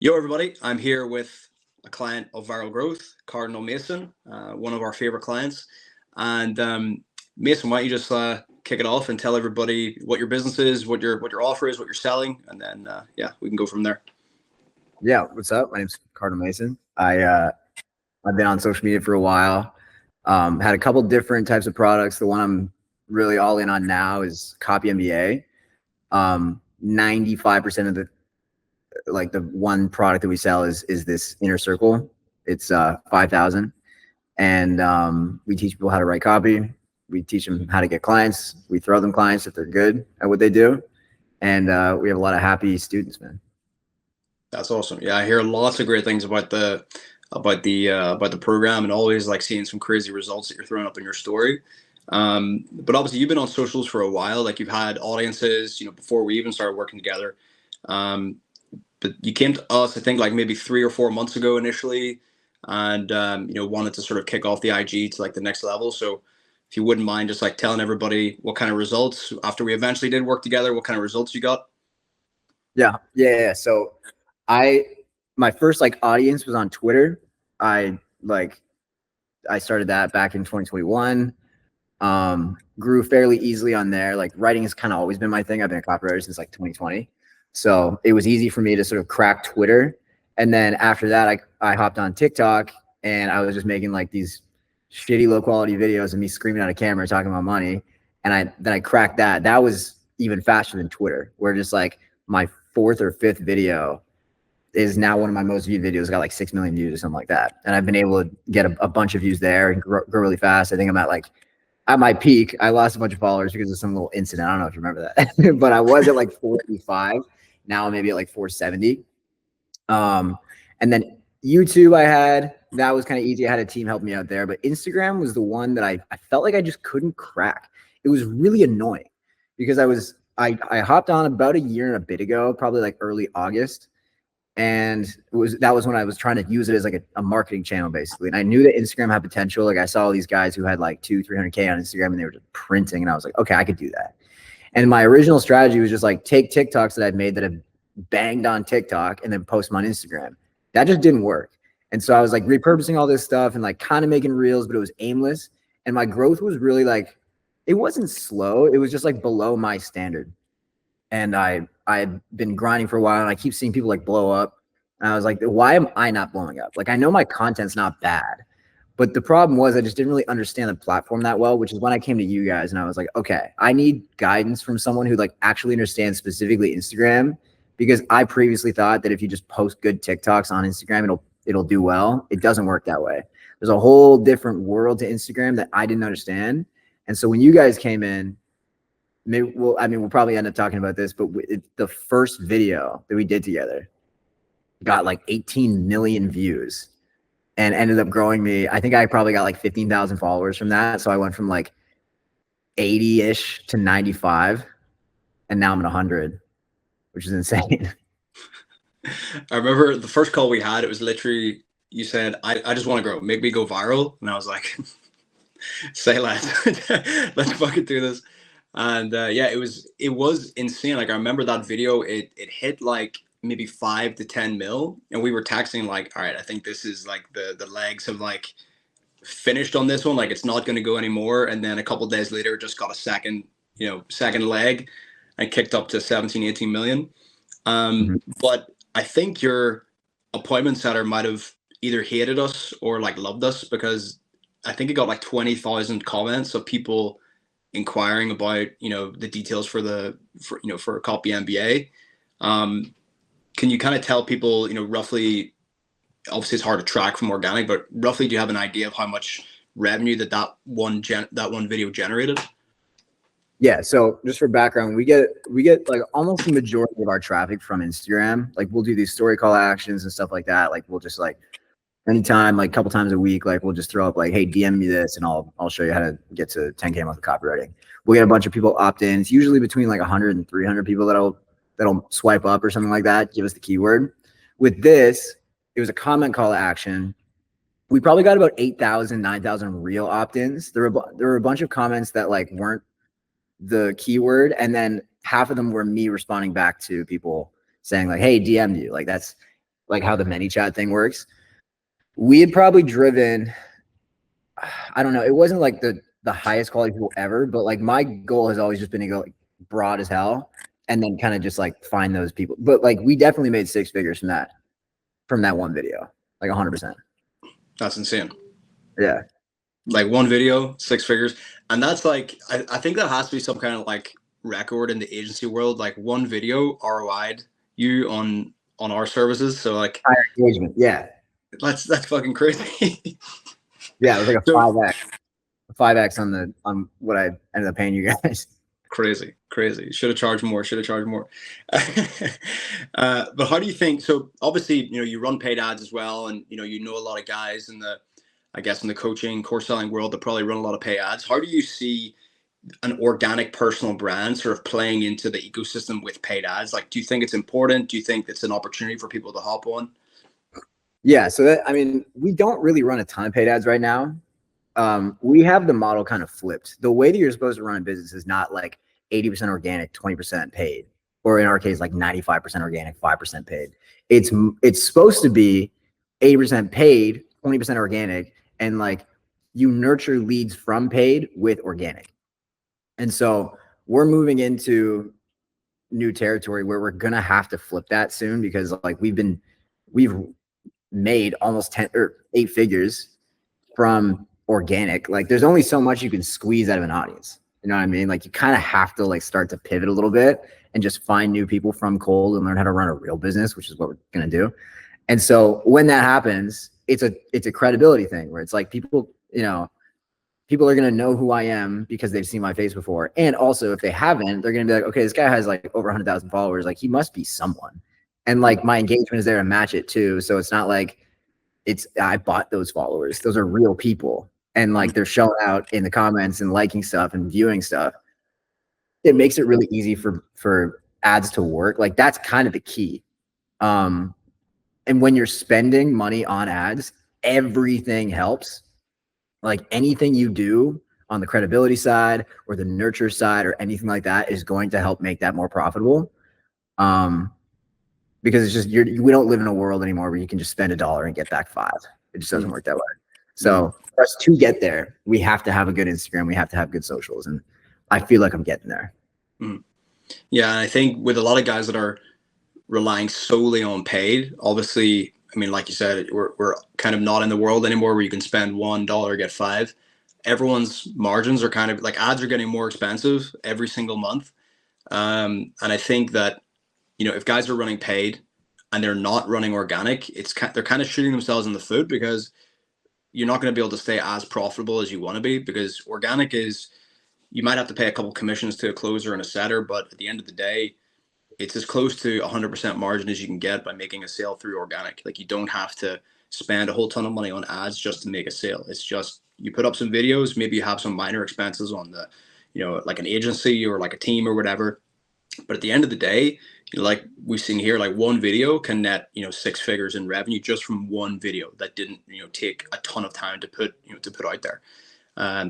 Yo, everybody. I'm here with a client of Viral Growth, Cardinal Mason, one of our favorite clients. And Mason, why don't you just kick it off and tell everybody what your business is, what your offer is, what you're selling, and then yeah, we can go from there. Yeah, what's up? My name's Cardinal Mason. I've been on social media for a while. Had a couple different types of products. The one I'm really all in on now is Copy MBA. 95% of the one product that we sell is this inner circle. It's 5,000, and we teach people how to write copy. We teach them how to get clients. We throw them clients if they're good at what they do, and we have a lot of happy students, man. That's awesome. Yeah, I hear lots of great things about the program, and always like seeing some crazy results that you're throwing up in your story. But obviously, you've been on socials for a while. Like you've had audiences, before we even started working together. But you came to us, I think, like maybe 3 or 4 months ago initially, and wanted to sort of kick off the IG to like the next level. So if you wouldn't mind just like telling everybody what kind of results after we eventually did work together, what kind of results you got. Yeah. So my first audience was on Twitter. I started that back in 2021. Grew fairly easily on there. Like writing has kind of always been my thing. I've been a copywriter since like 2020. So it was easy for me to sort of crack Twitter. And then after that, I hopped on TikTok, and I was just making like these shitty low quality videos of me screaming at a camera talking about money. And then I cracked that. That was even faster than Twitter, where just like my 4th or 5th video is now one of my most viewed videos. Got like 6 million views or something like that. And I've been able to get a bunch of views there and grow really fast. I think I'm at my peak. I lost a bunch of followers because of some little incident. I don't know if you remember that, but I was at like 45. Now I'm maybe at like 470. And then YouTube that was kind of easy. I had a team help me out there, but Instagram was the one that I felt like I just couldn't crack. It was really annoying because I hopped on about a year and a bit ago, probably like early August. And that was when I was trying to use it as like a marketing channel, basically. And I knew that Instagram had potential. Like I saw all these guys who had like 200-300K on Instagram, and they were just printing. And I was like, okay, I could do that. And my original strategy was just like take TikToks that I've made that have banged on TikTok and then post them on Instagram. That just didn't work. And so I was like repurposing all this stuff and like kind of making reels, but it was aimless. And my growth was really like, it wasn't slow. It was just like below my standard. And I had been grinding for a while, and I keep seeing people like blow up. And I was like, why am I not blowing up? Like, I know my content's not bad, but the problem was I just didn't really understand the platform that well, which is when I came to you guys and I was like, okay, I need guidance from someone who like actually understands specifically Instagram, because I previously thought that if you just post good TikToks on Instagram, it'll do well. It doesn't work that way. There's a whole different world to Instagram that I didn't understand. And so when you guys came in, we'll probably end up talking about this, but the first video that we did together got like 18 million views and ended up growing me. I think I probably got like 15,000 followers from that. So I went from like 80-ish to 95, and now I'm at 100, which is insane. I remember the first call we had, it was literally, you said, I just want to grow, make me go viral. And I was like, say less, let's fucking do this. And yeah, it was insane. Like I remember that video, it hit like maybe 5 to 10 mil, and we were texting like, all right, I think this is like the legs have like finished on this one, like it's not going to go anymore. And then a couple of days later, just got a second leg and kicked up to 17-18 million. But I think your appointment setter might have either hated us or like loved us, because I think it got like 20,000 comments of people inquiring about the details for a Copy MBA. Can you kind of tell people roughly, obviously it's hard to track from organic, but roughly do you have an idea of how much revenue that one video generated? Yeah, so just for background, we get like almost the majority of our traffic from Instagram. Like we'll do these story call actions and stuff like that. Like we'll just like anytime, like a couple times a week, like we'll just throw up like, hey, DM me this and I'll show you how to get to 10K a month of copywriting. We'll get a bunch of people opt in. It's usually between like 100 and 300 people that'll swipe up or something like that, give us the keyword. With this, it was a comment call to action. We probably got about 8,000, 9,000 real opt-ins. There were a bunch of comments that like weren't the keyword, and then half of them were me responding back to people saying like, hey, DM'd you. Like that's like how the ManyChat thing works, we had probably driven, I don't know, it wasn't like the highest quality people ever, but like my goal has always just been to go like broad as hell and then kind of just like find those people. But like we definitely made 6 figures from that one video, like 100%. That's insane. Yeah. Like one video, 6 figures. And that's like, I think that has to be some kind of like record in the agency world. Like one video ROI'd you on our services. So like Higher engagement. Yeah. that's fucking crazy. Yeah. It was like a So 5x on what I ended up paying you guys. crazy. Should have charged more. But how do you think? So obviously, you run paid ads as well, and you know a lot of guys in the, I guess, in the coaching, course selling world that probably run a lot of pay ads. How do you see an organic personal brand sort of playing into the ecosystem with paid ads? Like, do you think it's important? Do you think it's an opportunity for people to hop on? Yeah. So that, I mean, we don't really run a ton of paid ads right now. We have the model kind of flipped. The way that you're supposed to run a business is not like 80% organic, 20% paid, or in our case, like 95% organic, 5% paid. It's supposed to be 80% paid, 20% organic, and like you nurture leads from paid with organic. And so we're moving into new territory where we're gonna have to flip that soon because like we've made almost 10 or 8 figures from organic. Like there's only so much you can squeeze out of an audience. You know what I mean? Like you kind of have to like start to pivot a little bit and just find new people from cold and learn how to run a real business, which is what we're going to do. And so when that happens, it's a credibility thing where it's like people are going to know who I am because they've seen my face before. And also if they haven't, they're going to be like, okay, this guy has like over 100,000 followers. Like he must be someone. And like my engagement is there to match it too. So it's not like I bought those followers. Those are real people. And like they're showing out in the comments and liking stuff and viewing stuff. It makes it really easy for ads to work. Like that's kind of the key. And when you're spending money on ads, everything helps. Like anything you do on the credibility side or the nurture side or anything like that is going to help make that more profitable. Because it's just we don't live in a world anymore where you can just spend $1 and get back 5. It just doesn't work that way. So for us to get there, we have to have a good Instagram. We have to have good socials, and I feel like I'm getting there. Yeah, and I think with a lot of guys that are relying solely on paid, obviously, I mean, like you said, we're kind of not in the world anymore where you can spend $1 get 5. Everyone's margins are kind of like ads are getting more expensive every single month, and I think that if guys are running paid and they're not running organic, they're kind of shooting themselves in the foot because you're not going to be able to stay as profitable as you want to be because organic is, you might have to pay a couple commissions to a closer and a setter, but at the end of the day, it's as close to 100% margin as you can get by making a sale through organic. Like you don't have to spend a whole ton of money on ads just to make a sale. It's just you put up some videos, maybe you have some minor expenses on the, like an agency or like a team or whatever. But at the end of the day, like we've seen here, like one video can net 6 figures in revenue just from one video that didn't take a ton of time to put out there.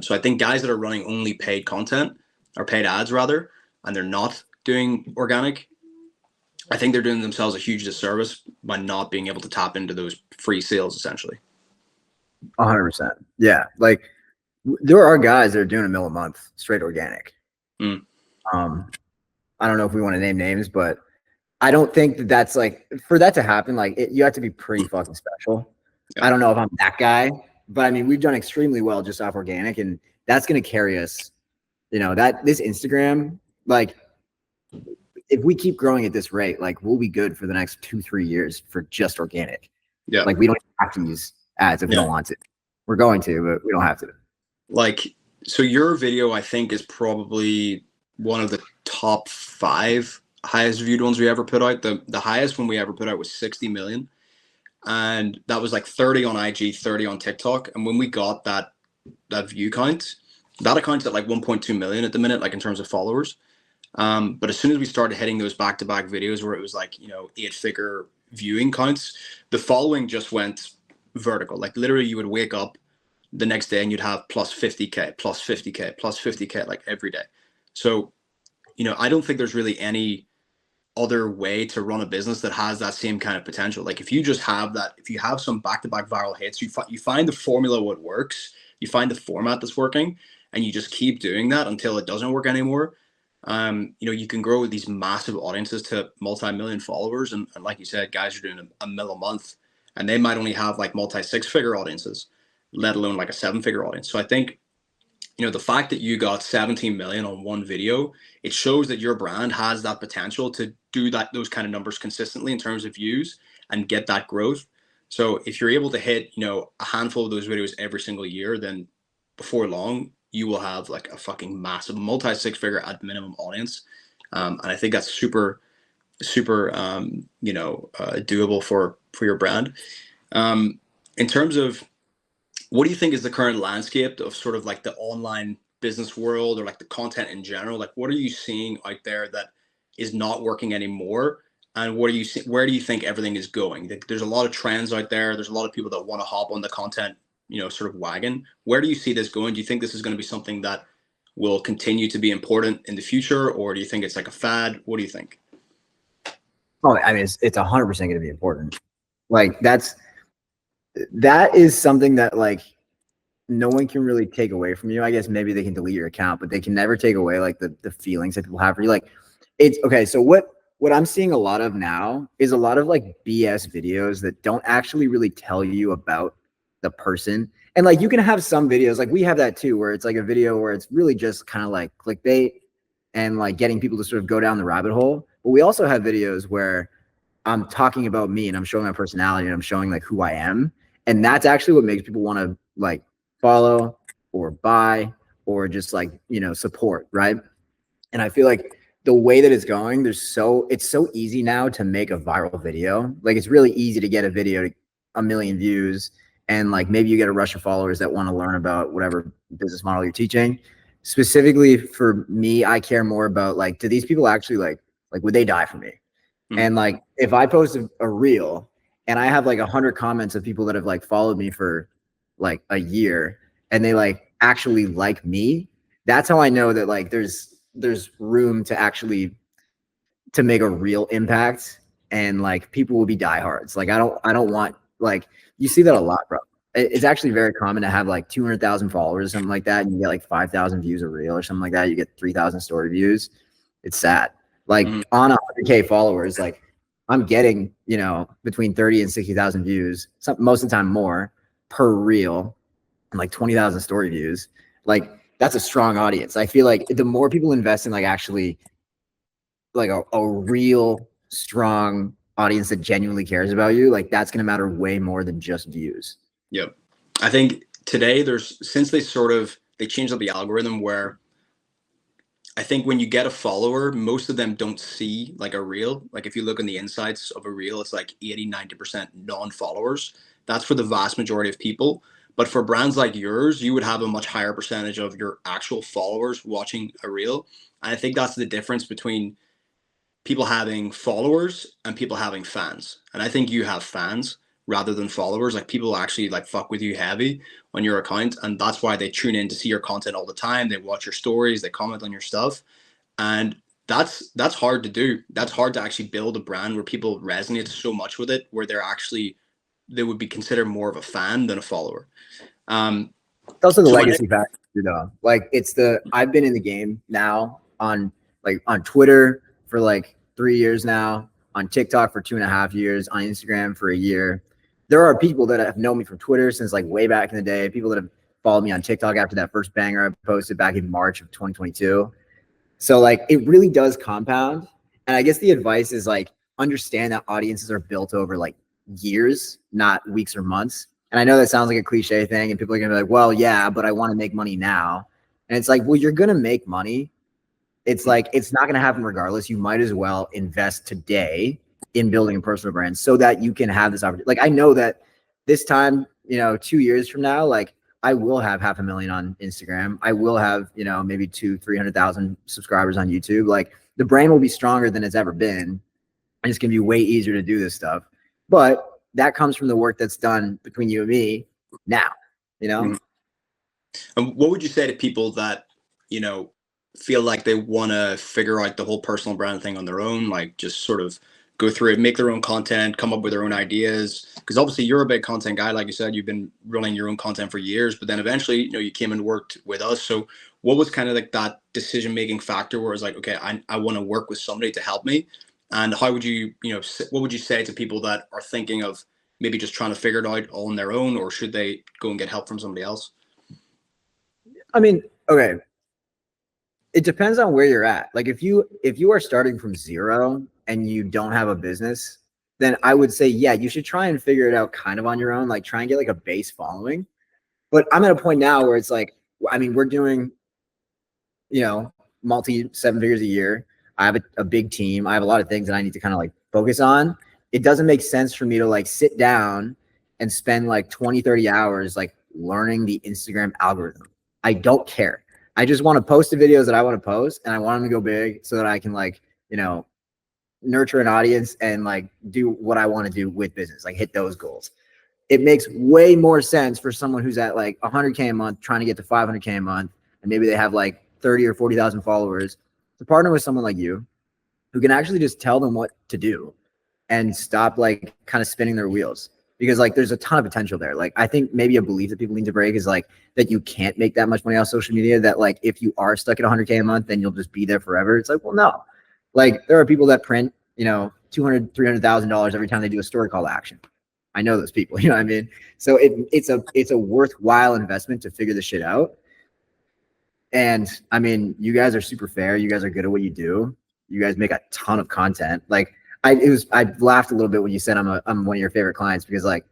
So I think guys that are running only paid content or paid ads rather, and they're not doing organic, I think they're doing themselves a huge disservice by not being able to tap into those free sales essentially. 100%. Yeah. Like there are guys that are doing $1 million a month straight organic. I don't know if we want to name names, but I don't think that's like, for that to happen, like you have to be pretty fucking special. Yeah. I don't know if I'm that guy, but I mean, we've done extremely well just off organic, and that's going to carry us, that this Instagram, like if we keep growing at this rate, like we'll be good for the next 2-3 years for just organic. Yeah. Like we don't have to use ads if we don't want to. We're going to, but we don't have to. Like, so your video, I think, is probably one of the top 5 highest viewed ones we ever put out. The highest one we ever put out was 60 million. And that was like 30 on IG, 30 on TikTok. And when we got that view count, that account's at like 1.2 million at the minute, like in terms of followers. But as soon as we started hitting those back-to-back videos where it was like, 8-figure viewing counts, the following just went vertical. Like literally you would wake up the next day and you'd have plus 50K, plus 50K, plus 50K, like every day. So, I don't think there's really any other way to run a business that has that same kind of potential. Like if you just have that, if you have some back-to-back viral hits, you find the formula what works, you find the format that's working, and you just keep doing that until it doesn't work anymore. You can grow these massive audiences to multi-million followers, and like you said, guys are doing a mil a month, and they might only have like multi-six-figure audiences, let alone like a seven-figure audience. So I think the fact that you got 17 million on one video, it shows that your brand has that potential to do those kind of numbers consistently in terms of views and get that growth. So if you're able to hit a handful of those videos every single year, then before long you will have like a fucking massive multi six-figure at minimum audience. And I think that's super doable for your brand. In terms of, what do you think is the current landscape of sort of like the online business world, or like the content in general? Like, what are you seeing out there that is not working anymore? And where do you think everything is going? There's a lot of trends out there. There's a lot of people that want to hop on the content, sort of wagon. Where do you see this going? Do you think this is going to be something that will continue to be important in the future, or do you think it's like a fad? What do you think? Oh, I mean, it's 100% going to be important. Like that is something that like no one can really take away from you. I guess maybe they can delete your account, but they can never take away like the feelings that people have for you. Like it's okay. So what I'm seeing a lot of now is a lot of like BS videos that don't actually really tell you about the person. And like you can have some videos, like we have that too, where it's like a video where it's really just kind of like clickbait and like getting people to sort of go down the rabbit hole. But we also have videos where I'm talking about me and I'm showing my personality and I'm showing like who I am. And that's actually what makes people want to like follow or buy or just like, support. Right. And I feel like the way that it's going, it's so easy now to make a viral video. Like it's really easy to get a video to 1 million views. And like maybe you get a rush of followers that want to learn about whatever business model you're teaching. Specifically for me, I care more about like, do these people actually like would they die for me? And like, if I post a reel and I have like 100 comments of people that have like followed me for like a year and they like actually like me, that's how I know that like there's room to actually to make a real impact, and like people will be diehards. Like I don't want, like, you see that a lot, bro. It's actually very common to have like 200,000 followers or something like that, and you get like 5,000 views a reel or something like that. You get 3,000 story views. It's sad. Like on 100K followers, like I'm getting, between 30 and 60,000 views, most of the time more per reel, and like 20,000 story views. Like that's a strong audience. I feel like the more people invest in like actually like a real strong audience that genuinely cares about you, like that's going to matter way more than just views. Yep. I think today since they changed up the algorithm, where I think when you get a follower, most of them don't see like a reel. Like if you look on the insights of a reel, it's like 80-90% non-followers. That's for the vast majority of people. But for brands like yours, you would have a much higher percentage of your actual followers watching a reel. And I think that's the difference between people having followers and people having fans. And I think you have fans rather than followers. Like people actually like fuck with you heavy on your account, and that's why they tune in to see your content all the time. They watch your stories, they comment on your stuff, and that's hard to do. That's hard to actually build a brand where people resonate so much with it, where they would be considered more of a fan than a follower. It's also the legacy factor, like I've been in the game now on Twitter for like 3 years now, on TikTok for 2.5 years, on Instagram for a year. There are people that have known me from Twitter since like way back in the day, people that have followed me on TikTok after that first banger I posted back in March of 2022. So like it really does compound. And I guess the advice is like, understand that audiences are built over like years, not weeks or months. And I know that sounds like a cliche thing, and people are gonna be like, well, yeah, but I want to make money now. And it's like, well, you're gonna make money. It's like, it's not gonna happen regardless. You might as well invest today in building a personal brand so that you can have this opportunity. Like I know that this time, 2 years from now, like I will have 500,000 on Instagram. I will have, maybe 200,000-300,000 subscribers on YouTube. Like the brand will be stronger than it's ever been. And it's going to be way easier to do this stuff. But that comes from the work that's done between you and me now, And what would you say to people that, feel like they want to figure out the whole personal brand thing on their own, like just sort of go through it, make their own content, come up with their own ideas? Because obviously you're a big content guy, like you said, you've been running your own content for years, but then eventually, you came and worked with us. So what was kind of like that decision making factor where it's like, okay, I want to work with somebody to help me? And how would you, what would you say to people that are thinking of maybe just trying to figure it out on their own, or should they go and get help from somebody else? I mean, okay, it depends on where you're at. Like if you are starting from zero and you don't have a business, then I would say, yeah, you should try and figure it out kind of on your own, like try and get like a base following. But I'm at a point now where it's like, I mean, we're doing, multi 7 figures a year. I have a big team. I have a lot of things that I need to kind of like focus on. It doesn't make sense for me to like sit down and spend like 20, 30 hours like learning the Instagram algorithm. I don't care. I just want to post the videos that I want to post, and I want them to go big so that I can like, nurture an audience and like do what I want to do with business, like hit those goals. It makes way more sense for someone who's at like 100K a month trying to get to 500K a month, and maybe they have like 30 or 40,000 followers, to partner with someone like you who can actually just tell them what to do and stop like kind of spinning their wheels. Because like there's a ton of potential there. Like I think maybe a belief that people need to break is like that you can't make that much money off social media, that like if you are stuck at 100K a month, then you'll just be there forever. It's like, well, no. Like there are people that print, $200,000, $300,000 every time they do a story call to action. I know those people, you know what I mean? So it's a worthwhile investment to figure this shit out. And I mean, you guys are super fair. You guys are good at what you do. You guys make a ton of content. Like I laughed a little bit when you said I'm one of your favorite clients, because like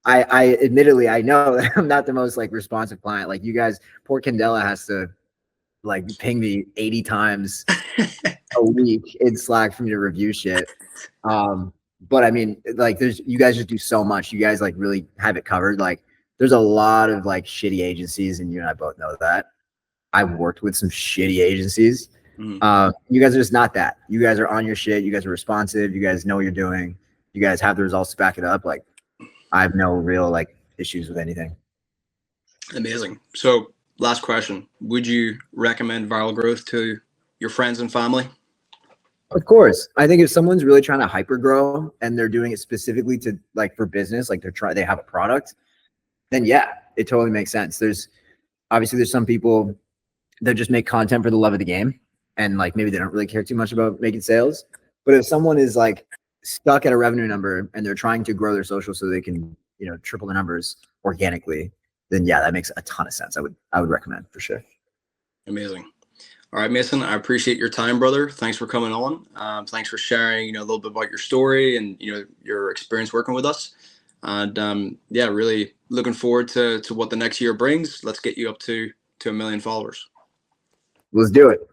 I admittedly, I know that I'm not the most like responsive client. Like you guys, poor Candela has to like ping me 80 times a week in Slack for me to review shit. But I mean, like you guys just do so much. You guys like really have it covered. Like there's a lot of like shitty agencies, and you and I both know that. I've worked with some shitty agencies. You guys are just not that. You guys are on your shit. You guys are responsive. You guys know what you're doing. You guys have the results to back it up. Like I have no real like issues with anything. Amazing. So last question, would you recommend Viral Growth to your friends and family? Of course. I think if someone's really trying to hyper grow and they're doing it specifically to like for business, like they have a product, then yeah, it totally makes sense. There's some people that just make content for the love of the game, and like maybe they don't really care too much about making sales. But if someone is like stuck at a revenue number and they're trying to grow their social so they can, triple the numbers organically, then yeah, that makes a ton of sense. I would recommend for sure. Amazing. All right, Mason, I appreciate your time, brother. Thanks for coming on. Thanks for sharing, a little bit about your story and, your experience working with us. And yeah, really looking forward to what the next year brings. Let's get you up to 1 million followers. Let's do it.